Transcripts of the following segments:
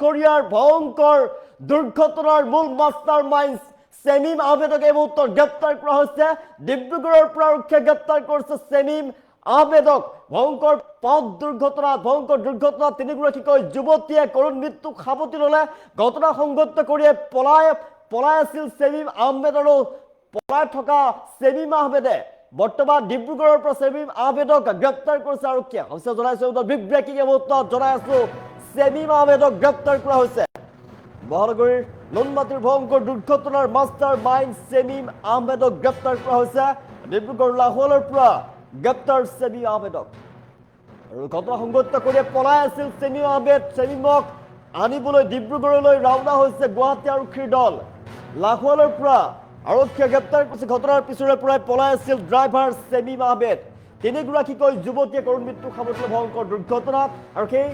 কোরিয়ার ভয়ঙ্কর দুর্ঘটনার মূল মাস্টার মাইন্ড সেমিম আহমেদক এই মুহূর্তে গ্রেপ্তার করা হয়েছে। ডিব্রুগড়ের আরক্ষী গ্রেপ্তার করেছে সেমিম আহমেদক। ভয়ঙ্কর ভয়ঙ্কর দুর্ঘটনা তিনিগৰাকীকৈ যুৱতীয়ে কৰুণ মৃত্যু সাবতি ললে। ঘটনা সংঘটিত কৰি পলাই আছিল সেমিম আহমেদ আৰু পলাই থকা সেমিম আহমেদে বৰ্তমান ডিব্ৰুগড়ৰ পৰা সেমিম আহমেদক গ্ৰেপ্তাৰ কৰিছে আৰক্ষীয়ে। হৈছে জনাইছো বিগ ব্ৰেকিং এই মুহূৰ্তত জনাই আছো সেমিম আহমেদক গ্ৰেপ্তাৰ কৰা হৈছে। মহানগৰীৰ নুনমাটিৰ ভয়ঙ্কৰ দুৰ্ঘটনাৰ মাস্টাৰ মাইন্ড সেমিম আহমেদক গ্ৰেপ্তাৰ কৰা হয়েছে। ডিব্ৰুগড় লাহোৱালৰ পৰা গ্ৰেপ্তাৰ সেমিম আহমেদক। আৰু ঘটনা সংঘটিত কৰি পলাই আছিল সেমিম আহমেদ। সেমিমক আনিবলৈ ডিব্ৰুগড়লৈ ৰাওনা হৈছে গুৱাহাটী আৰক্ষীৰ দল। লাহোৱালৰ পৰা আৰক্ষীয়ে গ্ৰেপ্তাৰ কৰিছে। ঘটনাৰ পিছৰে পৰাই পলাই আছিল ড্ৰাইভাৰ সেমিম আহমেদ। তিনিগৰাকীকৈ যুৱতীয়ে কৰুণ মৃত্যু সাবতি ভয়ঙ্কৰ দুৰ্ঘটনাত। আৰু সেই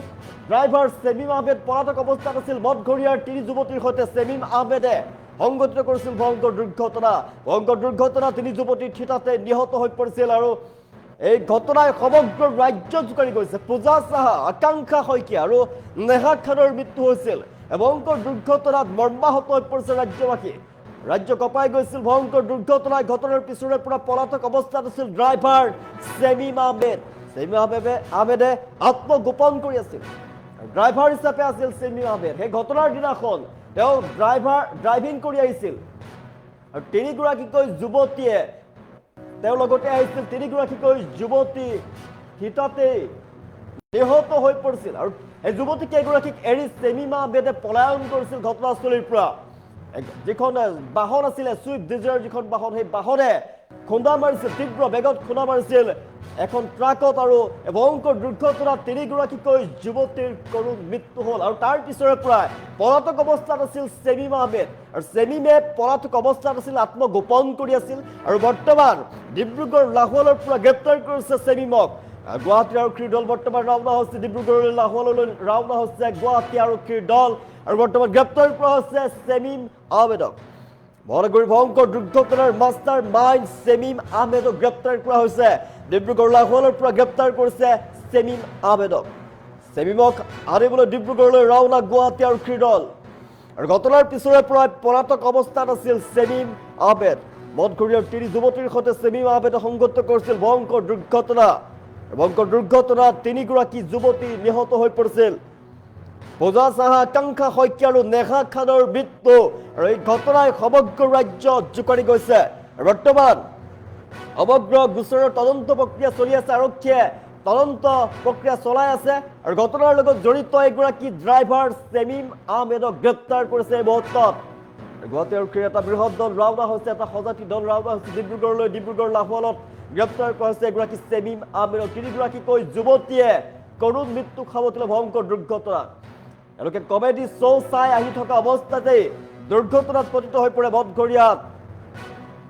ড্ৰাইভাৰ সেমিম আহমেদ পলাতক অৱস্থাত আছিল। মঠঘৰীয়াৰ তিনি যুৱতীৰ সৈতে সেমিম আহমেদে সংঘটিত কৰিছিল ভয়ঙ্কৰ দুৰ্ঘটনা। তিনি যুৱতীৰ থিতাতে নিহত হৈ পৰিছিল। আৰু এই ঘটনাই সমগ্ৰ ৰাজ্য জোকাৰি গৈছে। পূজা সাহা, আকাংক্ষা শইকীয়া আৰু নেহা খানৰ মৃত্যু হৈছিল। ভয়ঙ্কৰ দুৰ্ঘটনাত মৰ্মাহত হৈ পৰিছে ৰাজ্যবাসী। ৰাজ্য কঁপাই গৈছিল ভয়ঙ্কৰ দুৰ্ঘটনায়। ঘটনাৰ পিছনে পৰা পলাতক অৱস্থাত আছিল ড্ৰাইভাৰ সেমিম আহমেদ। সেমিম আহমেদে আত্মগোপন কৰি আছিল। ড্ৰাইভাৰ হিচাপে আছিল সেমিম আহমেদ। সেই ঘটনাৰ দিনাখন তেওঁ ড্ৰাইভিং কৰি আহিছিল। আৰু তিনিগৰাকীকৈ যুৱতীয়ে তেওঁ লগতে আহিছিল। তিনিগৰাকীকৈ যুৱতী হিতাতে নিহত হৈ পৰিছিল। আৰু এই যুৱতী কেইগৰাকীক এৰি সেমিম আহমেদে পলায়ন কৰিছিল ঘটনাস্থলীৰ পৰা। যিখন বাহন আছিলে সুইফ্ট ডিজায়াৰ যিখন বাহন, সেই বাহনে খুন্দা মাৰিছিল, তীব্ৰ বেগত খুন্দা মাৰিছিল এখন ট্ৰাকত। আৰু ভয়ঙ্কৰ দুৰ্ঘটনাত তিনিগৰাকীকৈ যুৱতীৰ কৰুণ মৃত্যু হল। আৰু তাৰ পিছৰে পৰাই পলাতক অৱস্থাত আছিল সেমিম আহমেদ। আৰু সেমিমে পলাতক অৱস্থাত আছিল, আত্মগোপন কৰি আছিল। আৰু বৰ্তমান ডিব্ৰুগড় লাহোৱালৰ পৰা গ্ৰেপ্তাৰ কৰিছে সেমিমক। গুৱাহাটী আৰক্ষীৰ দল বৰ্তমান ৰাওনা হৈছে ডিব্ৰুগড়লৈ, লাহোৱালৈ ৰাওনা হৈছে গুৱাহাটী আৰক্ষীৰ দল। আৰু বৰ্তমান গ্ৰেপ্তাৰ কৰা হৈছে সেমিম আহমেদক। মহানগৰীৰ ভয়ঙ্কৰ দুৰ্ঘটনাৰ মাস্টাৰ মাইন্ড সেমিম আহমেদক গ্ৰেপ্তাৰ কৰা হয়েছে। ডিব্ৰুগড় লাহোৱালৰ পৰা গ্ৰেপ্তাৰ কৰেছে সেমিম আহমেদক। সেমিমক আনিবলৈ ডিব্ৰুগড়লৈ ৰাওনা গুৱাহাটী আৰক্ষীৰ দল। আৰু ঘটনাৰ পিছৰে পৰা পলাতক অৱস্থাত আছিল সেমিম আহমেদ। মঠঘৰীয়াৰ তিনি যুৱতীৰ সৈতে সেমিম আহমেদে সংঘটিত কৰিছিল ভয়ঙ্কৰ দুৰ্ঘটনাত তিনিগৰাকী যুৱতী নিহত হৈ পৰিছিল। পূজা সাহা, আকাংক্ষা শইকীয়া আৰু নেহা খানৰ মৃত্যু। আৰু এই ঘটনাই সমগ্ৰ ৰাজ্য জোকাৰি গৈছে। বৰ্তমান সমগ্ৰ গোচৰৰ তদন্ত প্ৰক্ৰিয়া চলি আছে। আৰক্ষীয়ে তদন্ত প্ৰক্ৰিয়া চলাই আছে। আৰু ঘটনাৰ লগত জড়িত এগৰাকী ড্ৰাইভাৰ সেমিম আহমেদক গ্ৰেপ্তাৰ কৰিছে এই মুহূৰ্তত। গুৱাহাটী আৰক্ষীৰ এটা বৃহৎ দল ৰাওনা হৈছে, এটা সজাতি দল ৰাওনা হৈছে ডিব্ৰুগড়লৈ। ডিব্ৰুগড় লাহোৱালত গ্ৰেপ্তাৰ কৰা হৈছে এগৰাকী সেমিম আহমেদক। তিনিগৰাকীকৈ যুৱতীয়ে কৰুণ মৃত্যু সাবতি ভয়ঙ্কৰ দুৰ্ঘটনাত। এওঁলোকে কমেডি শ্ব' চাই আহি থকা অৱস্থাতেই দুৰ্ঘটনাত পতিত হৈ পৰে মঠঘৰীয়াত।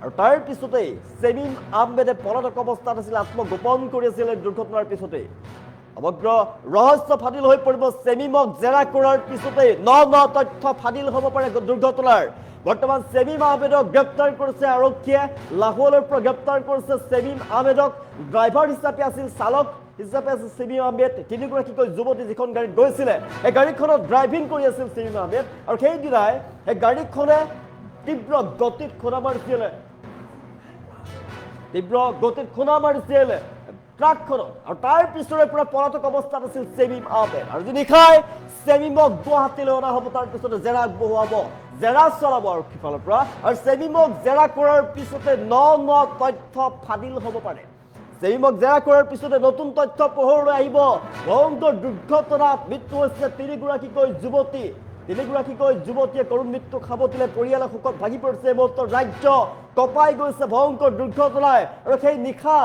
আৰু তাৰ পিছতেই সেমিম আহমেদে পলাতক অৱস্থাত আছিল, আত্মগোপন কৰি আছিল। এই দুৰ্ঘটনাৰ পিছতেই সমগ্ৰ ৰহস্য ফাদিল হৈ পৰিব। সেমিমক জেৰা কৰাৰ পিছতেই ন তথ্য ফাদিল হ'ব পাৰে দুৰ্ঘটনাৰ। বৰ্তমান সেমিম আহমেদক গ্ৰেপ্তাৰ কৰিছে আৰক্ষীয়ে। লাহোৱালৰ পৰা গ্ৰেপ্তাৰ কৰিছে সেমিম আহমেদক। ড্ৰাইভাৰ হিচাপে আছিল, চালক হিচাপে আছিল সেমিম আহমেদ। তিনিগৰাকীকৈ যুৱতী যিখন গাড়ীত গৈছিলে সেই গাড়ীখনত ড্ৰাইভিং কৰি আছিল সেমিম আহমেদ। আৰু সেইদিনাই সেই গাড়ীখনে তীব্ৰ গতিত খুন্দা মাৰিছিল ট্ৰাকখনত। আৰু তাৰ পিছৰে পৰা পলাতক অৱস্থাত আছিল সেমিম আহমেদ। আৰু যি নিশাই সেমিমক গুৱাহাটীলৈ অনা হ'ব, তাৰ পিছতে জেৰা আগবঢ়োৱাব, জেৰা চলাব আৰক্ষীৰ ফালৰ পৰা। আৰু সেমিমক জেৰা কৰাৰ পিছতে ন তথ্য ফাদিল হ'ব পাৰে। সেমিমক জেৰা কৰাৰ পিছতে নতুন তথ্য পোহৰলৈ আহিব। ভয়ঙ্কৰ দুৰ্ঘটনাত মৃত্যু হৈছে তিনিগৰাকীকৈ যুৱতী। তিনিগৰাকীকৈ যুৱতীয়ে কৰুণ মৃত্যু সাবতিলে পৰিয়ালে শোকত ভাগি পৰিছে। এই মুহূৰ্তত ৰাজ্য কঁপাই গৈছে ভয়ঙ্কৰ দুৰ্ঘটনাই। আৰু সেই নিশা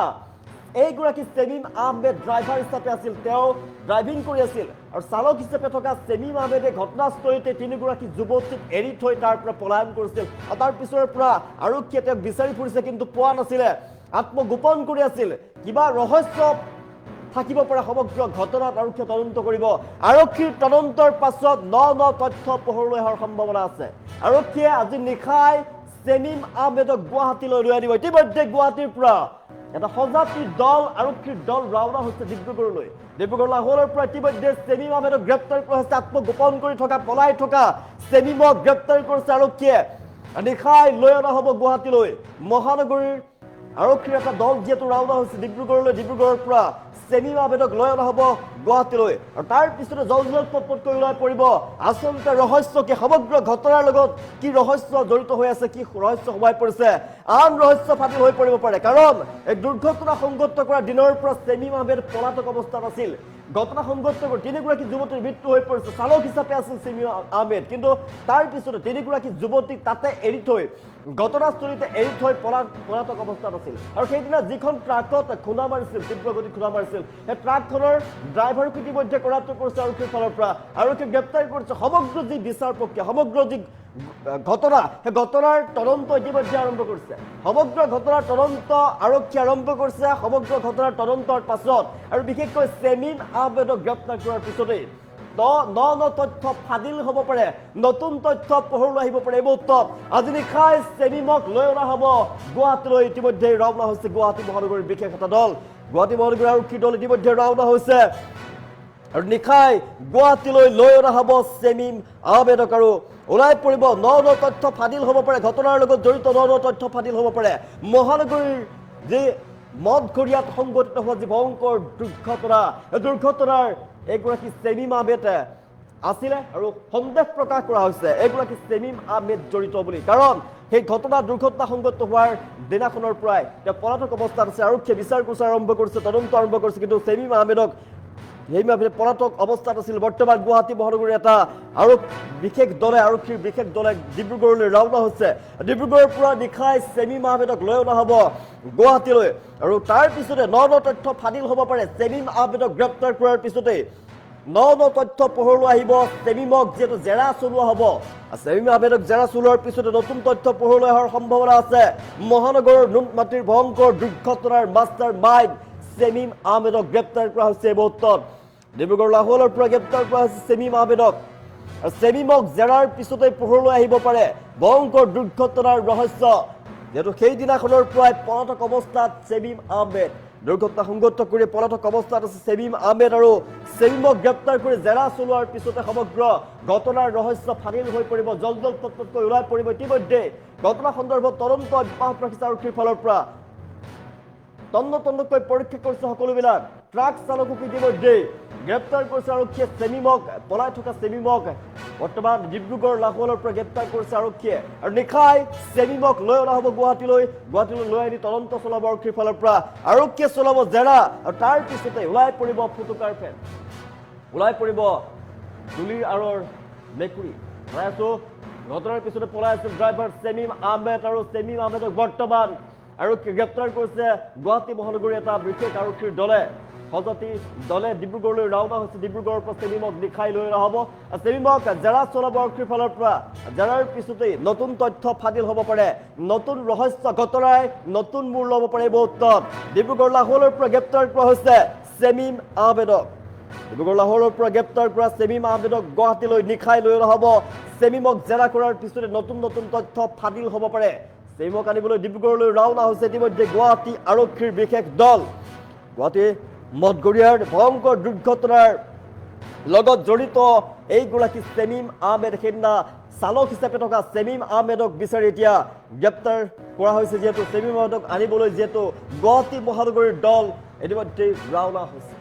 এইগৰাকী সেমিম আহমেদ ড্ৰাইভাৰ হিচাপে আছিল, তেওঁ ড্ৰাইভিং কৰি আছিল। আৰু চালক হিচাপে থকা সেমিম আহমেদে ঘটনাস্থলীতে তিনিগৰাকী যুৱতীক এৰি থৈ তাৰ পৰা পলায়ন কৰিছিল। আৰু তাৰ পিছৰে পৰা আৰক্ষীয়ে তেওঁক বিচাৰি ফুৰিছে, কিন্তু পোৱা নাছিলে, আত্মগোপন কৰি আছিল। কিবা ৰহস্য থাকিব পাৰে সমগ্ৰ ঘটনাত। আৰক্ষীয়ে তদন্ত কৰিব। আৰক্ষীৰ তদন্তৰ পাছত ন তথ্য পোহৰলৈ অহাৰ সম্ভাৱনা আছে। আৰক্ষীয়ে আজি নিশাই সেমিম আহমেদক গুৱাহাটীলৈ লৈ আনিব। ইতিমধ্যে গুৱাহাটীৰ পৰা এটা সজাতি দল আৰক্ষীৰ দল ৰাওনা হৈছে ডিব্ৰুগড়লৈ ডিব্ৰুগড় লাহোৰৰ পৰা ইতিমধ্যে চেমিম আহমেদক গ্ৰেপ্তাৰ কৰা হৈছে আত্মগোপন কৰি থকা পলাই থকা চেমিমক গ্ৰেপ্তাৰ কৰিছে আৰক্ষীয়ে নিশাই লৈ অনা হ'ব গুৱাহাটীলৈ মহানগৰীৰ আৰক্ষীৰ এটা দল যেহেতু ৰাওনা হৈছে ডিব্ৰুগড়লৈ ডিব্ৰুগড়ৰ পৰা চেমিম আহমেদক লৈ অনা হ'ব গুৱাহাটীলৈ আৰু তাৰ পিছতে জলজল পটপটকৈ ওলাই পৰিব আচলতে ৰহস্য কি সমগ্ৰ ঘটনাৰ লগত কি ৰহস্য জড়িত হৈ আছে কি ৰহস্য সোমাই পৰিছে আন ৰহস্য ফাদিল হৈ পৰিব পাৰে কাৰণ এই দুৰ্ঘটনা সংঘটিত কৰা দিনৰ পৰা চেমিম আহমেদ পলাতক অৱস্থাত আছিল ঘটনা সংঘটিত কৰি তিনিগৰাকী যুৱতীৰ মৃত্যু হৈ পৰিছে চালক হিচাপে আছিল চেমিম আহমেদ কিন্তু তাৰ পিছতে তিনিগৰাকী যুৱতীক তাতে এৰি থৈ ঘটনাস্থলীতে এৰি থৈ পলাতক অৱস্থাত আছিল আৰু সেইদিনা যিখন ট্ৰাকত খুন্দা মাৰিছিল তীব্ৰগতিত খুন্দা মাৰিছিল সেই ট্ৰাকখনৰ ড্ৰাইভাৰক ইতিমধ্যে কৰাপ্ত কৰিছে আৰক্ষীৰ ফালৰ পৰা আৰক্ষীক গ্ৰেপ্তাৰ কৰিছে সমগ্ৰ যি বিচাৰ প্ৰক্ৰিয়া সমগ্ৰ যি ঘটনা সেই ঘটনাৰ তদন্ত ইতিমধ্যে আৰম্ভ কৰিছে সমগ্ৰ ঘটনাৰ তদন্ত আৰক্ষী আৰম্ভ কৰিছে সমগ্ৰ ঘটনাৰ তদন্তৰ পাছত আৰু বিশেষকৈ চেমিম আহমেদক গ্ৰেপ্তাৰ কৰাৰ পিছতেই ন তথ্য ফাদিল হ'ব পাৰে নতুন তথ্য পোহৰলৈ আহিব পাৰে এই মুহূৰ্তত আজি নিশাই চেমিমক লৈ অনা হ'ব গুৱাহাটীলৈ ইতিমধ্যে ৰাওনা হৈছে গুৱাহাটী মহানগৰীৰ বিশেষ এটা দল গুৱাহাটী মহানগৰীৰ আৰক্ষী দল ইতিমধ্যে ৰাওনা হৈছে আৰু নিশাই গুৱাহাটীলৈ লৈ অনা হ'ব চেমিম আহমেদক আৰু ওলাই পৰিব ন তথ্য ফাদিল হ'ব পাৰে ঘটনাৰ লগত জড়িত ন তথ্য ফাদিল হ'ব পাৰে মহানগৰীৰ যি মদঘৰীয়াত সংঘটিত হোৱা যি ভয়ংকৰ দুৰ্ঘটনাৰ এগৰাকী চেমিম আহমেদ আছিলে আৰু সন্দেহ প্ৰকাশ কৰা হৈছে এগৰাকী চেমিম আহমেদ জড়িত বুলি কাৰণ সেই দুৰ্ঘটনা সংঘটিত হোৱাৰ দিনাখনৰ পৰাই তেওঁ পলাতক অৱস্থাত আছে আৰক্ষীয়ে বিচাৰ গোচৰ আৰম্ভ কৰিছে তদন্ত আৰম্ভ কৰিছে কিন্তু চেমিম আহমেদক পলাতক অৱস্থাত আছিল বৰ্তমান গুৱাহাটী মহানগৰীৰ এটা আৰু আৰক্ষীৰ বিশেষ দলে ডিব্ৰুগড়লৈ ৰাওনা হৈছে ডিব্ৰুগড়ৰ পৰা নিশাই চেমিম আহমেদক লৈ অনা হ'ব গুৱাহাটীলৈ আৰু তাৰ পিছতে ন তথ্য ফাদিল হ'ব পাৰে চেমিম আহমেদক গ্ৰেপ্তাৰ কৰাৰ পিছতে ন তথ্য পোহৰলৈ আহিব চেমিমক যিহেতু জেৰা চলোৱা হ'ব চেমিম আহমেদক জেৰা চলোৱাৰ পিছতে নতুন তথ্য পোহৰলৈ অহাৰ সম্ভাৱনা আছে মহানগৰৰ নুনমাটিৰ ভয়ংকৰ দুৰ্ঘটনাৰ মাষ্টাৰ মাইণ্ড চেমিম আহমেদক গ্ৰেপ্তাৰ কৰা হৈছে এই মুহূৰ্তত ডিব্ৰুগড় লাহোৰৰ পৰা গ্ৰেপ্তাৰ কৰা হৈছে চেমিম আহমেদক আৰু চেমিমক জেৰাৰ পিছতে পোহৰলৈ আহিব পাৰে ভয়ংকৰ দুৰ্ঘটনাৰ ৰহস্য যেহেতু সেইদিনাখনৰ পৰাই পলাতক অৱস্থাত চেমিম আহমেদ দুৰ্ঘটনা সংঘটিত কৰি পলাতক অৱস্থাত আছে চেমিম আহমেদ আৰু চেমিমক গ্ৰেপ্তাৰ কৰি জেৰা চলোৱাৰ পিছতে সমগ্ৰ ঘটনাৰ ৰহস্য ফাদিল হৈ পৰিব জলজল পটপটকৈ ওলাই পৰিব ইতিমধ্যে ঘটনা সন্দৰ্ভত তদন্ত অব্যাহত ৰাখিছে আৰক্ষীৰ ফালৰ পৰা তন্নকৈ পৰীক্ষা কৰিছে সকলোবিলাক ট্ৰাক চালকক ইতিমধ্যে গ্ৰেপ্তাৰ কৰিছে আৰক্ষীয়ে চেমিমক পলাই থকা চেমিমক বৰ্তমান ডিব্ৰুগড় লাহোৰৰ পৰা গ্ৰেপ্তাৰ কৰিছে আৰক্ষীয়ে আৰু নিশাই চেমিমক লৈ অনা হ'ব গুৱাহাটীলৈ লৈ আনি তদন্ত চলাব আৰক্ষীৰ ফালৰ পৰা আৰক্ষীয়ে চলাব জেৰা আৰু তাৰ পিছতে ওলাই পৰিব ফুটুকাৰ ফেন ওলাই পৰিব তুলিৰ আঁৰৰ মেকুৰী ঘটনাৰ পিছতে পলাই আছিল ড্ৰাইভাৰ চেমিম আহমেদ আৰু চেমিম আহমেদক বৰ্তমান আৰক্ষীয়ে গ্ৰেপ্তাৰ কৰিছে গুৱাহাটী মহানগৰীৰ এটা বিশেষ আৰক্ষীৰ দলে সজাতি দলে ডিব্ৰুগড়লৈ ৰাওনা হৈছে ডিব্ৰুগড়ৰ পৰা চেমিমক নিশাই লৈ অনা হ'ব চেমিমক জেৰা চলাব আৰক্ষীৰ ফালৰ পৰা জেৰাৰ পিছতেই নতুন তথ্য ফাদিল হ'ব পাৰে নতুন ৰহস্য ঘটনাই নতুন মূৰ ল'ব পাৰে এই মুহূৰ্তত ডিব্ৰুগড় লাহোৰৰ পৰা গ্ৰেপ্তাৰ কৰা হৈছে চেমিম আহমেদক ডিব্ৰুগড় লাহোৰৰ পৰা গ্ৰেপ্তাৰ কৰা চেমিম আহমেদক গুৱাহাটীলৈ নিশাই লৈ অনা হ'ব চেমিমক জেৰা কৰাৰ পিছতে নতুন তথ্য ফাদিল হ'ব পাৰে চেমিমক আনিবলৈ ডিব্ৰুগড়লৈ ৰাওনা হৈছে ইতিমধ্যে গুৱাহাটী আৰক্ষীৰ বিশেষ দল গুৱাহাটী মদঘৰীয়াৰ ভয়ংকৰ দুৰ্ঘটনাৰ লগত জড়িত এইগৰাকী চেমিম আহমেদ সেইদিনা চালক হিচাপে থকা চেমিম আহমেদক বিচাৰি এতিয়া গ্ৰেপ্তাৰ কৰা হৈছে যিহেতু চেমিম আহমেদক আনিবলৈ যিহেতু গুৱাহাটী মহানগৰীৰ দল ইতিমধ্যে ৰাওনা হৈছে